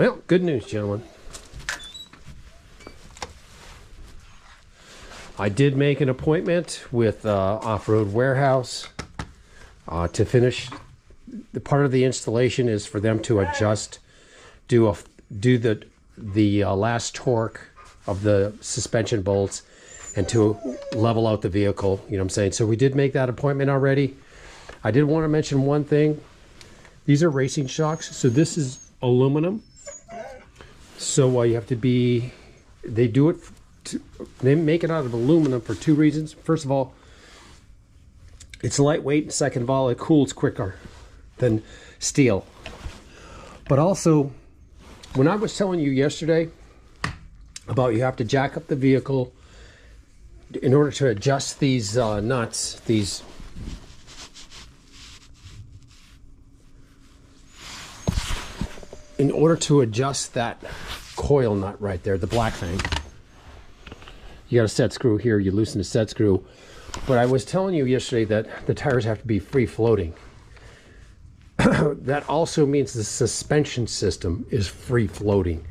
Well, good news, gentlemen. I did make an appointment with Off-Road Warehouse to finish. The part of the installation is for them to adjust, do the last torque of the suspension bolts, and to level out the vehicle. You know what I'm saying? So we did make that appointment already. I did want to mention one thing. These are racing shocks, so this is aluminum. So you have to be. They do it. They make it out of aluminum for two reasons. First of all, it's lightweight, and second of all, it cools quicker than steel. But also, when I was telling you yesterday about you have to jack up the vehicle in order to adjust these nuts, in order to adjust that coil nut right there, the black thing, you got a set screw here, you loosen the set screw. But I was telling you yesterday that the tires have to be free floating. That also means the suspension system is free floating.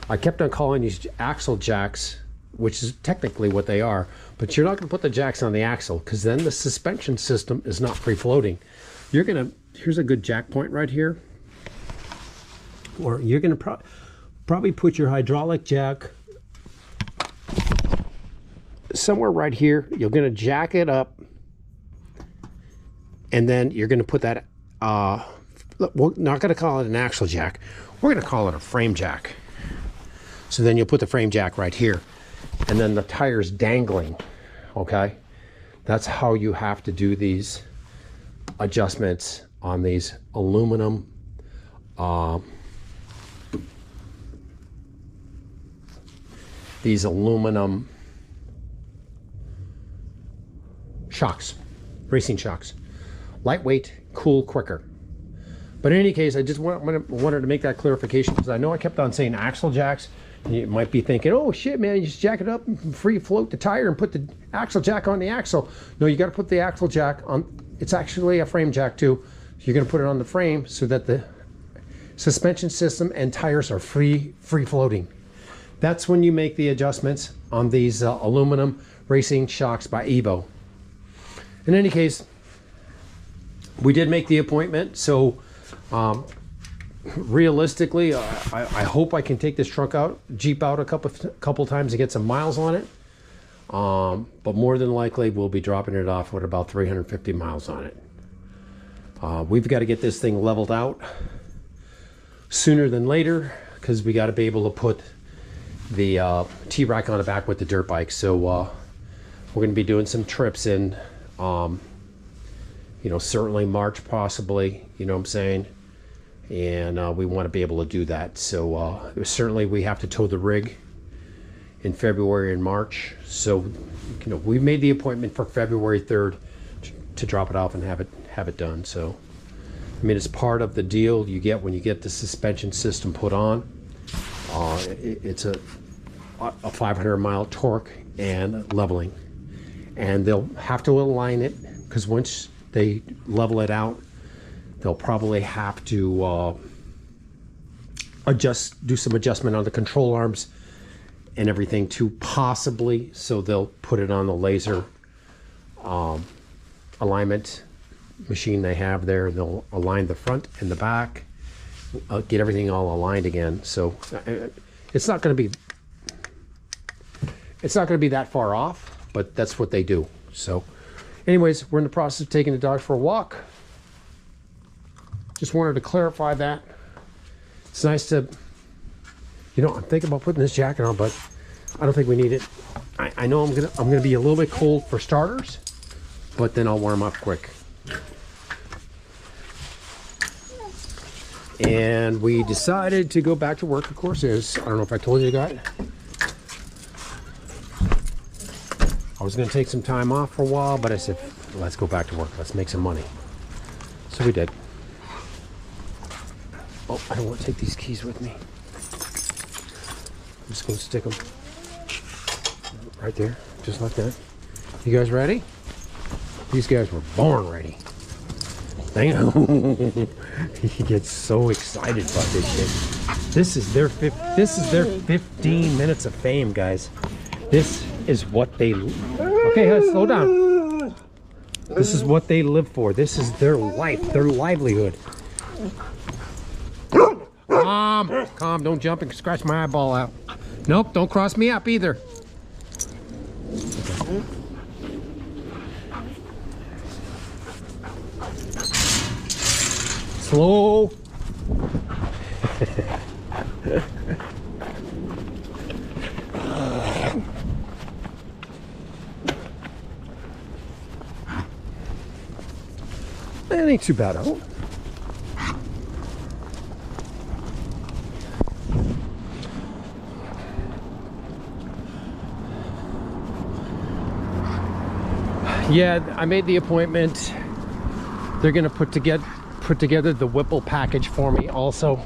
I kept on calling these axle jacks, which is technically what they are, but you're not going to put the jacks on the axle because then the suspension system is not free floating. You're going to, here's a good jack point right here, or you're going to probably put your hydraulic jack somewhere right here. You're going to jack it up, and then you're going to put that we're not going to call it an axle jack, we're going to call it a frame jack. So then you'll put the frame jack right here, and then the tires dangling. Okay, that's how you have to do these adjustments on these aluminum shocks, racing shocks. Lightweight, cool, quicker. But in any case, I just wanted to make that clarification because I know I kept on saying axle jacks, and you might be thinking, oh shit, man, you just jack it up and free float the tire and put the axle jack on the axle. No, you got to put the axle jack on. It's actually a frame jack too. So you're going to put it on the frame so that the suspension system and tires are free floating. That's when you make the adjustments on these aluminum racing shocks by Evo. In any case, we did make the appointment, so realistically, I hope I can take this Jeep out a couple times to get some miles on it. But more than likely, we'll be dropping it off with about 350 miles on it. We've got to get this thing leveled out sooner than later because we got to be able to put the T-rack on the back with the dirt bike. So we're going to be doing some trips in. You know, certainly March, possibly, you know what I'm saying? And we want to be able to do that. So certainly we have to tow the rig in February and March. So, you know, we made the appointment for February 3rd to drop it off and have it done. So, I mean, it's part of the deal you get when you get the suspension system put on. It's a 500-mile torque and leveling. And they'll have to align it because once they level it out, they'll probably have to do some adjustment on the control arms and everything too, possibly. So they'll put it on the laser alignment machine they have there. They'll align the front and the back, get everything all aligned again. So it's not going to be that far off, but that's what they do. So anyways, we're in the process of taking the dog for a walk. Just wanted to clarify that. It's nice to, you know, I'm thinking about putting this jacket on, but I don't think we need it. I know I'm gonna be a little bit cold for starters, but then I'll warm up quick. And we decided to go back to work, of course. I don't know if I told you guys. I was going to take some time off for a while, but I said, let's go back to work. Let's make some money. So we did. Oh, I don't want to take these keys with me. I'm just going to stick them right there, just like that. You guys ready? These guys were born ready. I know. He gets so excited about this shit. This is their 15 minutes of fame, guys. This is what they... Okay, slow down. This is what they live for. This is their life, their livelihood. Calm, don't jump and scratch my eyeball out. Nope, don't cross me up either. Slow. That ain't too bad, huh? Yeah, I made the appointment. They're gonna put together the Whipple package for me also.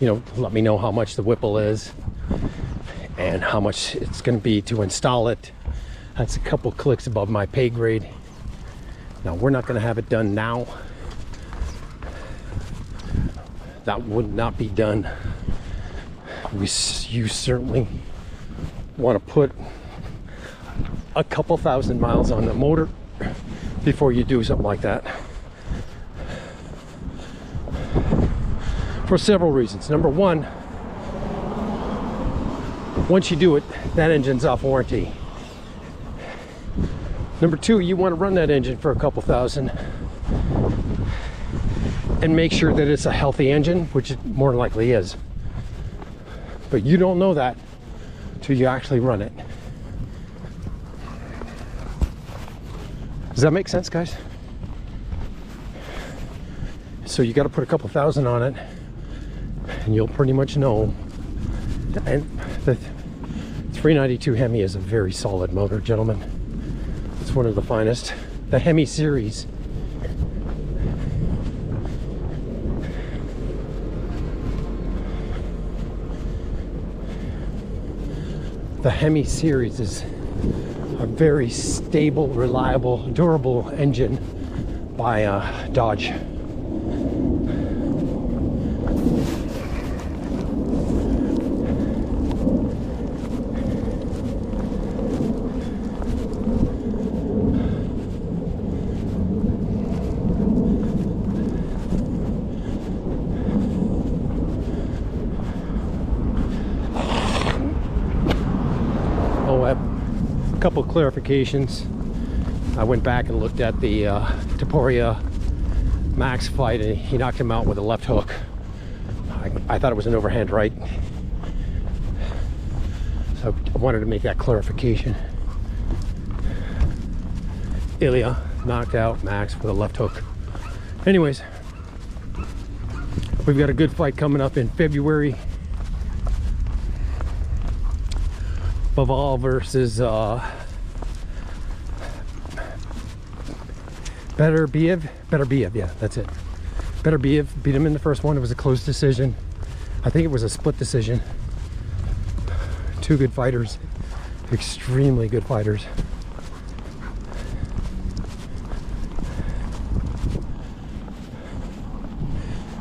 You know, let me know how much the Whipple is and how much it's gonna be to install it. That's a couple clicks above my pay grade. Now, we're not gonna have it done now. That would not be done. You certainly want to put a couple thousand miles on the motor before you do something like that, for several reasons. Number one, once you do it, that engine's off warranty. Number two, you want to run that engine for a couple thousand and make sure that it's a healthy engine, which it more than likely is. But you don't know that till you actually run it. Does that make sense, guys? So you got to put a couple thousand on it and you'll pretty much know. And the 392 Hemi is a very solid motor, gentlemen. It's one of the finest. The Hemi series. The Hemi series is a very stable, reliable, durable engine by Dodge. Couple clarifications. I went back and looked at the Taporia Max fight, and he knocked him out with a left hook. I thought it was an overhand right, so I wanted to make that clarification. Ilya knocked out Max with a left hook. Anyways, we've got a good fight coming up in February. Baval versus Better Biev, yeah, that's it. Better Biev beat him in the first one. It was a close decision. I think it was a split decision. Two good fighters, extremely good fighters.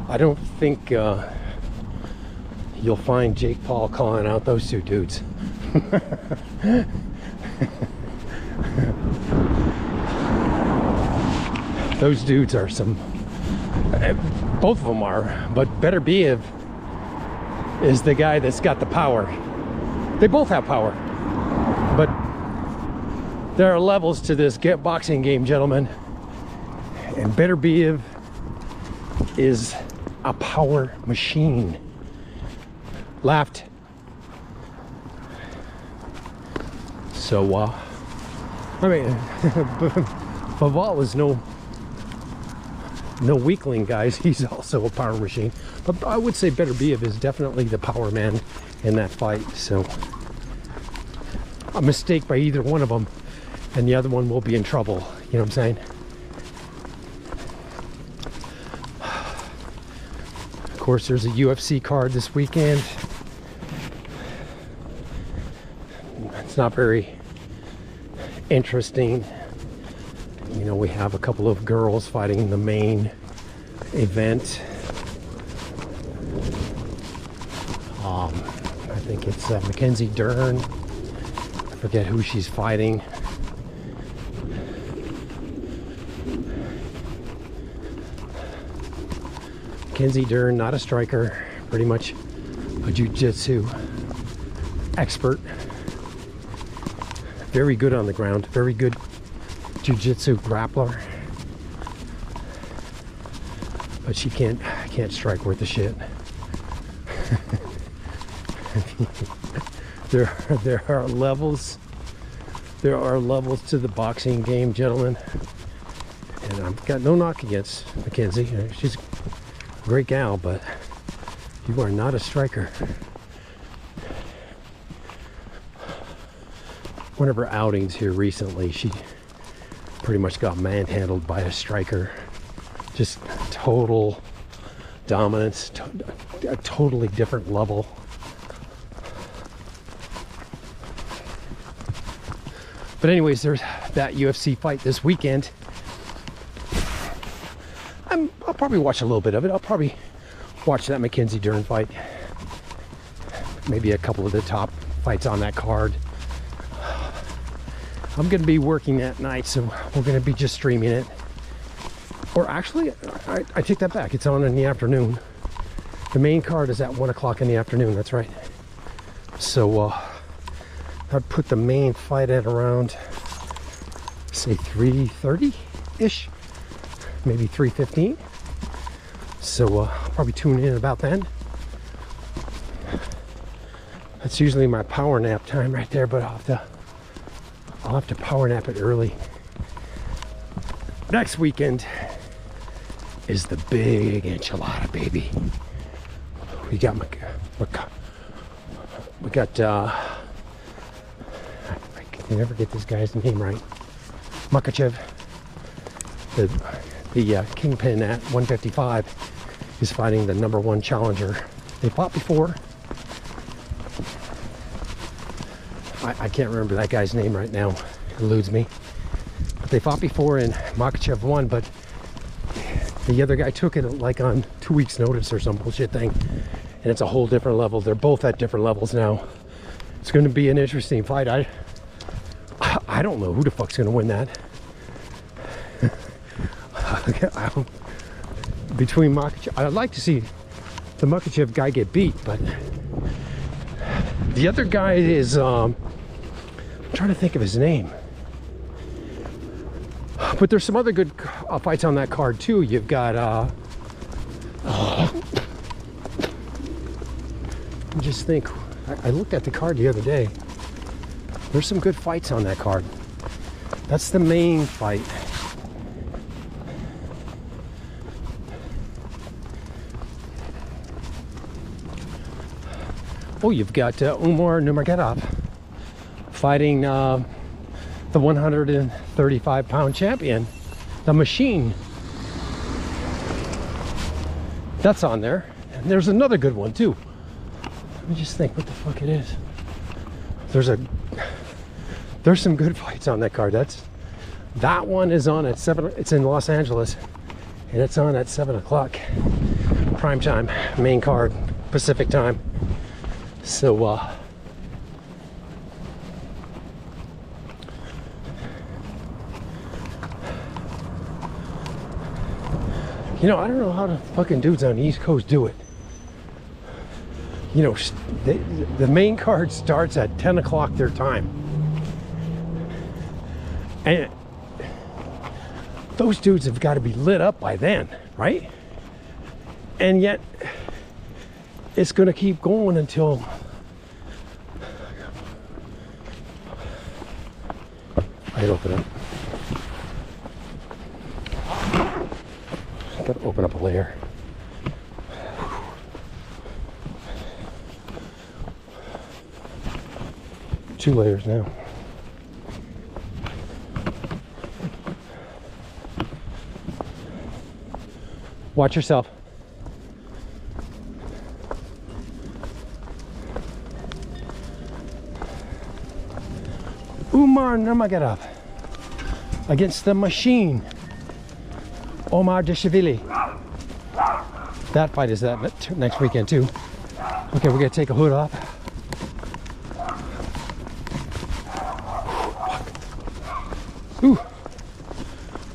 I don't think you'll find Jake Paul calling out those two dudes. Those dudes are some, both of them are, but Better Biev is the guy that's got the power. They both have power, but there are levels to this boxing game, gentlemen, and Better Biev is a power machine. Laughed. So, I mean, Baval is no weakling, guys. He's also a power machine. But I would say Better Biev is definitely the power man in that fight. So, a mistake by either one of them, and the other one will be in trouble. You know what I'm saying? Of course, there's a UFC card this weekend. It's not very interesting. You know, we have a couple of girls fighting in the main event. I think it's Mackenzie Dern. I forget who she's fighting. Mackenzie Dern, not a striker, pretty much a jiu-jitsu expert. Very good on the ground, very good jiu-jitsu grappler. But she can't strike worth a shit. There are levels to the boxing game, gentlemen. And I've got no knock against Mackenzie. She's a great gal, but you are not a striker. One of her outings here recently, she pretty much got manhandled by a striker. Just total dominance, a totally different level. But anyways, there's that UFC fight this weekend. I'll probably watch a little bit of it. I'll probably watch that Mackenzie Dern fight. Maybe a couple of the top fights on that card. I'm going to be working that night, so we're going to be just streaming it. Or actually, I take that back. It's on in the afternoon. The main card is at 1 o'clock in the afternoon. That's right. So I'd put the main fight at around, say, 3:30-ish. Maybe 3:15. So I'll probably tune in about then. That's usually my power nap time right there, but I'll have to power nap it early. Next weekend is the big enchilada, baby. We got I can never get this guy's name right. Makhachev, the kingpin at 155, is fighting the #1 challenger. They fought before. I can't remember that guy's name right now. It eludes me. But they fought before and Makhachev won, but the other guy took it like on 2 weeks notice or some bullshit thing. And it's a whole different level. They're both at different levels now. It's going to be an interesting fight. I don't know who the fuck's going to win that. Between Makhachev, I'd like to see the Makhachev guy get beat, but the other guy is, I'm trying to think of his name. But there's some other good fights on that card too. You've got, just think, I looked at the card the other day. There's some good fights on that card. That's the main fight. Oh, you've got Umar Nurmagomedov fighting the 135-pound champion, the Machine. That's on there. And there's another good one too. Let me just think what the fuck it is. There's some good fights on that card. That one is on at 7. It's in Los Angeles, and it's on at 7 o'clock prime time, main card, Pacific time. So you know, I don't know how the fucking dudes on the East Coast do it. You know, the main card starts at 10 o'clock their time. And those dudes have got to be lit up by then, right? And yet, it's going to keep going until... I'd open up. Got to open up a layer. Two layers now. Watch yourself. Umar Nurmagomedov. against the machine, Omar Dashvili. That fight is that next weekend too. Okay, we're gonna take a hood off. Ooh,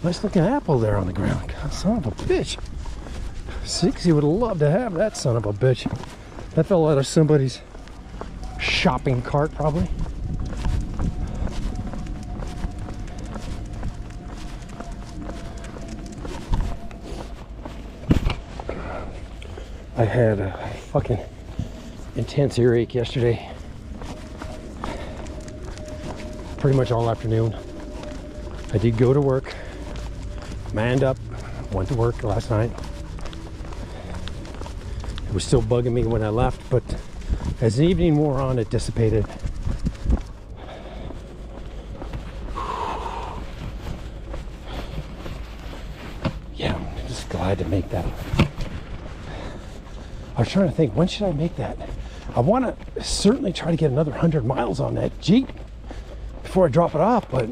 nice looking apple there on the ground. God, son of a bitch. 60 would love to have that son of a bitch. That fell out of somebody's shopping cart probably. I had a fucking intense earache yesterday. Pretty much all afternoon. I did go to work, manned up, went to work last night. It was still bugging me when I left, but as the evening wore on, it dissipated. Yeah, I'm just glad to make that. I was trying to think, when should I make that? I want to certainly try to get another 100 miles on that Jeep before I drop it off, but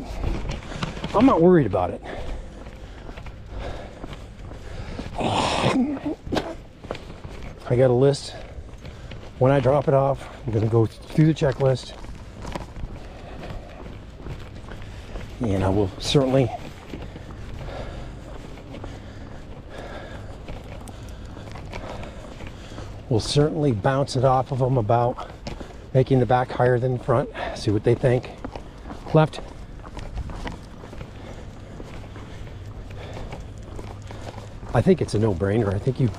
I'm not worried about it. I got a list. When I drop it off, I'm going to go through the checklist. And I will certainly bounce it off of them about making the back higher than the front. See what they think. Left. I think it's a no-brainer. I think you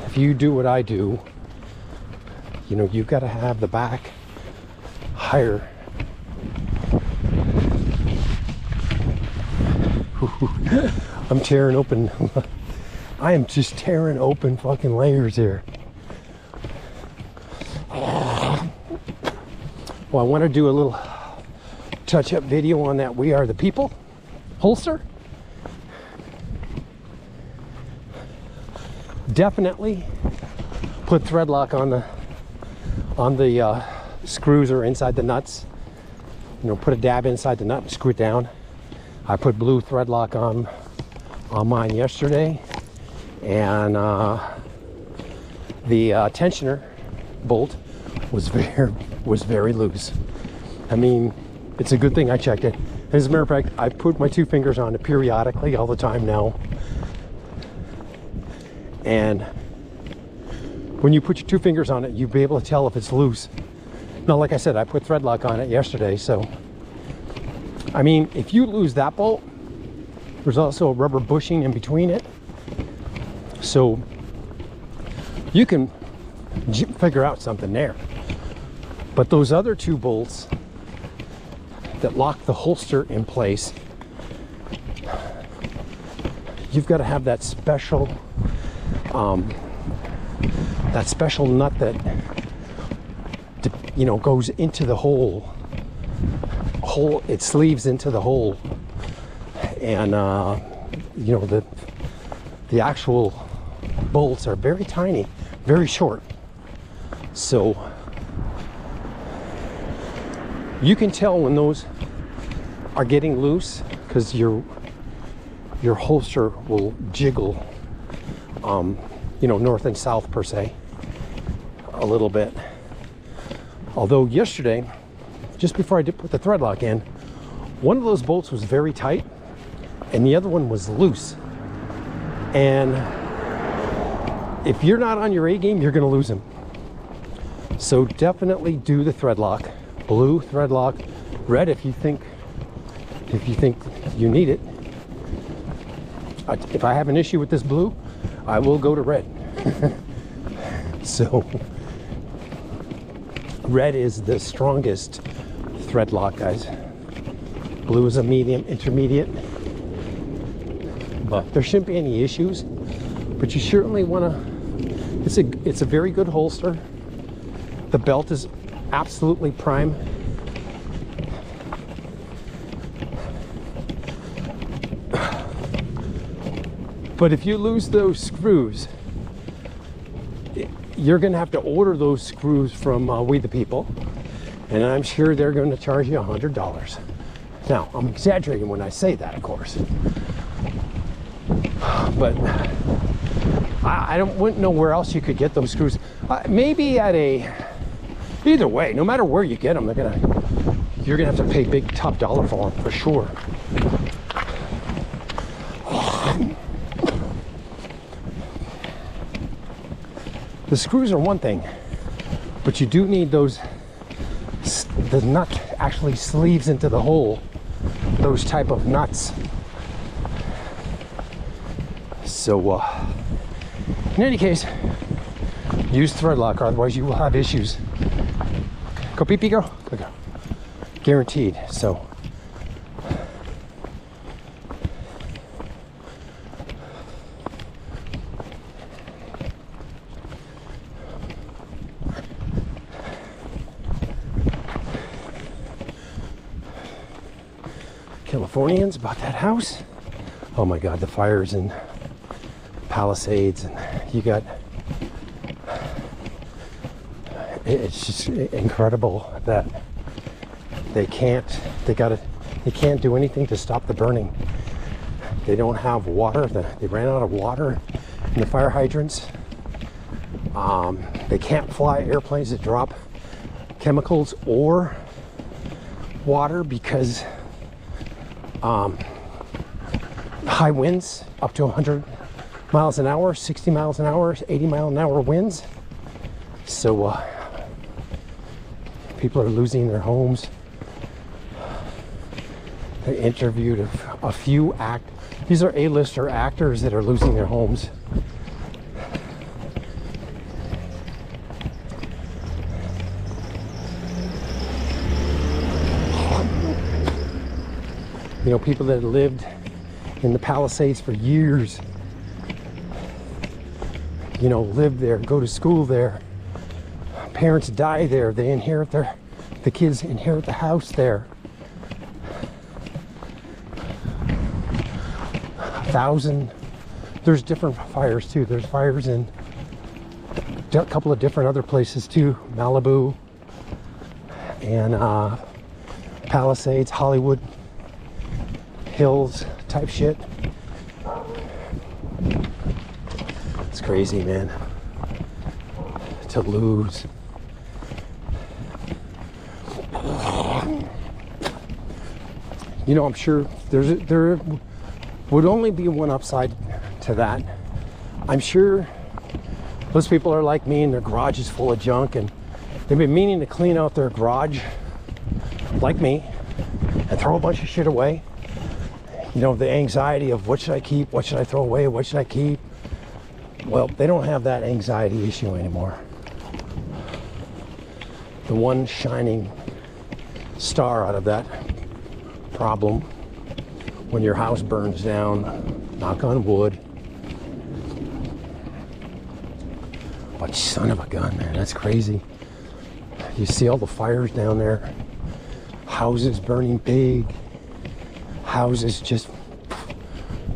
if you do what I do, you know, you've got to have the back higher. I'm tearing open. I am just tearing open fucking layers here. Well, I want to do a little touch-up video on that We Are the People holster. Definitely put thread lock on the screws or inside the nuts. You know, put a dab inside the nut and screw it down. I put blue thread lock on mine yesterday, and the tensioner bolt was very loose. I mean, it's a good thing I checked it. As a matter of fact, I put my 2 fingers on it periodically all the time now. And when you put your 2 fingers on it, you'll be able to tell if it's loose. Now, like I said, I put thread lock on it yesterday, so I mean, if you lose that bolt, there's also a rubber bushing in between it, so you can figure out something there. But those other 2 bolts that lock the holster in place, you've got to have that special nut that, you know, goes into the hole. It sleeves into the hole, and you know, the actual bolts are very tiny, very short, so you can tell when those are getting loose because your holster will jiggle, you know, north and south per se a little bit. Although yesterday, just before I did put the thread lock in, one of those bolts was very tight and the other one was loose. And if you're not on your A game, you're going to lose them. So definitely do the thread lock. Blue thread lock, red if you think you need it. If I have an issue with this blue, I will go to red. So red is the strongest thread lock, guys. Blue is a medium, intermediate. But there shouldn't be any issues. But you certainly want to. It's a very good holster. The belt is absolutely prime. But if you lose those screws, you're going to have to order those screws from We the People, and I'm sure they're going to charge you $100. Now, I'm exaggerating when I say that, of course, but I wouldn't know where else you could get those screws. Maybe at either way, no matter where you get them, you're gonna have to pay big top dollar for them for sure. The screws are one thing, but you do need the nut actually sleeves into the hole, those type of nuts. So in any case, use thread locker, otherwise you will have issues. Go pee pee, girl. Go, go. Guaranteed. So Californians about that house. Oh my God, the fires in Palisades, and you got, it's just incredible that they can't do anything to stop the burning. They don't have water. They ran out of water in the fire hydrants. They can't fly airplanes that drop chemicals or water because high winds up to 100 miles an hour, 60 miles an hour, 80 mile an hour winds. So people are losing their homes. They interviewed a few these are A-lister actors that are losing their homes. You know, people that lived in the Palisades for years, you know, live there, go to school there. Parents die there. They inherit the kids inherit the house there. 1,000. There's different fires too. There's fires in a couple of different other places too. Malibu and Palisades, Hollywood Hills type shit. It's crazy, man, to lose. You know, I'm sure there would only be one upside to that. I'm sure those people are like me and their garage is full of junk and they've been meaning to clean out their garage like me and throw a bunch of shit away. You know, the anxiety of what should I keep, what should I throw away, what should I keep? Well, they don't have that anxiety issue anymore. The one shining star out of that problem, when your house burns down, knock on wood. But son of a gun, man, that's crazy. You see all the fires down there, houses burning big, houses just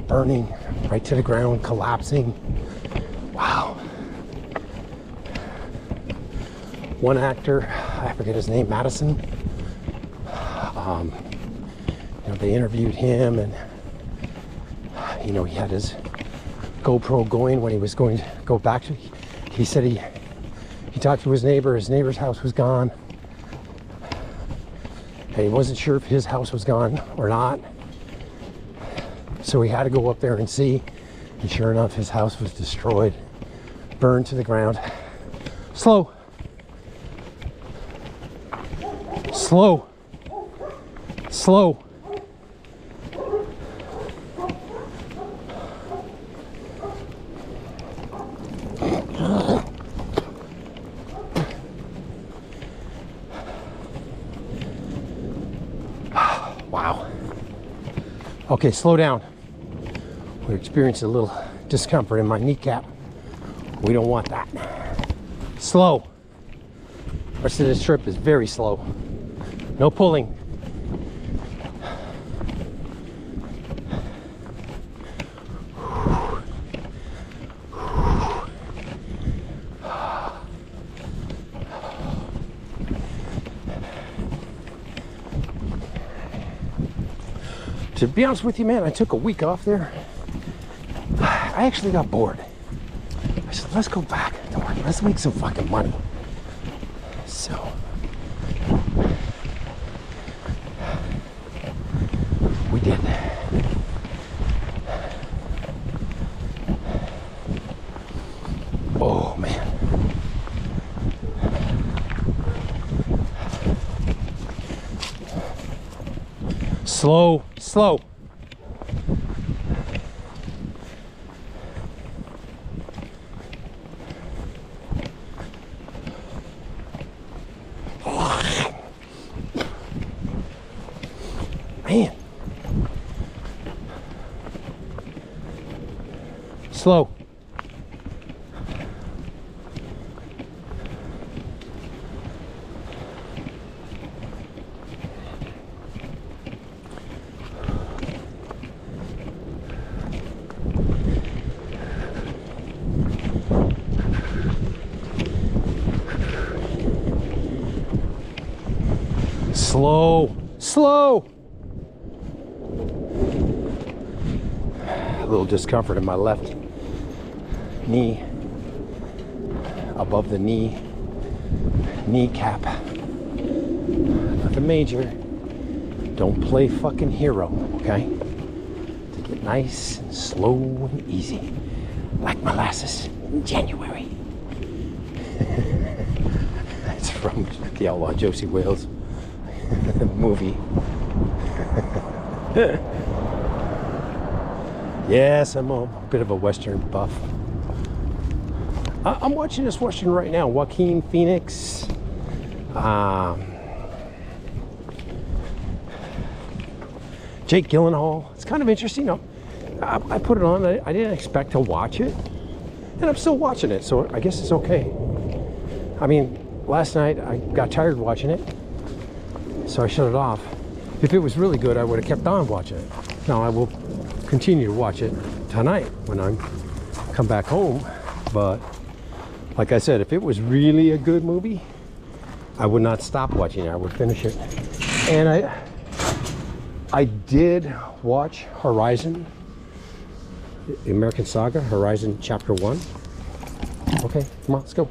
burning right to the ground, collapsing. Wow. One actor, I forget his name, Madison, you know, they interviewed him and, you know, he had his GoPro going when he was going to go back to, he said he talked to his neighbor's house was gone. And he wasn't sure if his house was gone or not. So he had to go up there and see. And sure enough, his house was destroyed, burned to the ground. Slow. Slow. Slow. Wow. Okay, slow down. We're experiencing a little discomfort in my kneecap. We don't want that. Slow. The rest of this trip is very slow. No pulling. To be honest with you, man, I took a week off there. I actually got bored. I said, let's go back. Don't worry, let's make some fucking money. So we did. Oh man. Slow, slow. Man. Slow. Slow, slow. A little discomfort in my left knee, above the kneecap. Nothing major. Don't play fucking hero, okay? Take it nice and slow and easy, like molasses in January. That's from the Outlaw Josie Wales movie. Yes, I'm a bit of a Western buff. I'm watching this Western right now. Joaquin Phoenix. Jake Gyllenhaal. It's kind of interesting. I put it on. I didn't expect to watch it. And I'm still watching it, so I guess it's okay. I mean, last night I got tired watching it, so I shut it off. If it was really good, I would have kept on watching it. Now I will continue to watch it tonight when I come back home. But like I said, if it was really a good movie, I would not stop watching it. I would finish it. And I did watch Horizon, the American Saga, Horizon Chapter 1. Okay, come on, let's go.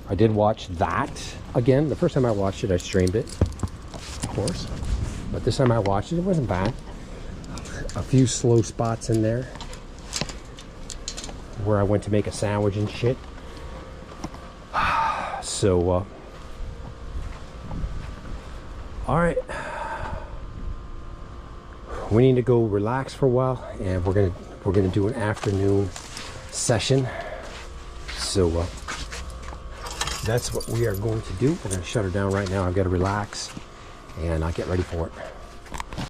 I did watch that again. The first time I watched it, I streamed it, of course. But this time I watched it, it wasn't bad. A few slow spots in there where I went to make a sandwich and shit. So, all right. We need to go relax for a while, and we're gonna do an afternoon session. So that's what we are going to do. We're gonna shut her down right now. I've got to relax, and I'll get ready for it.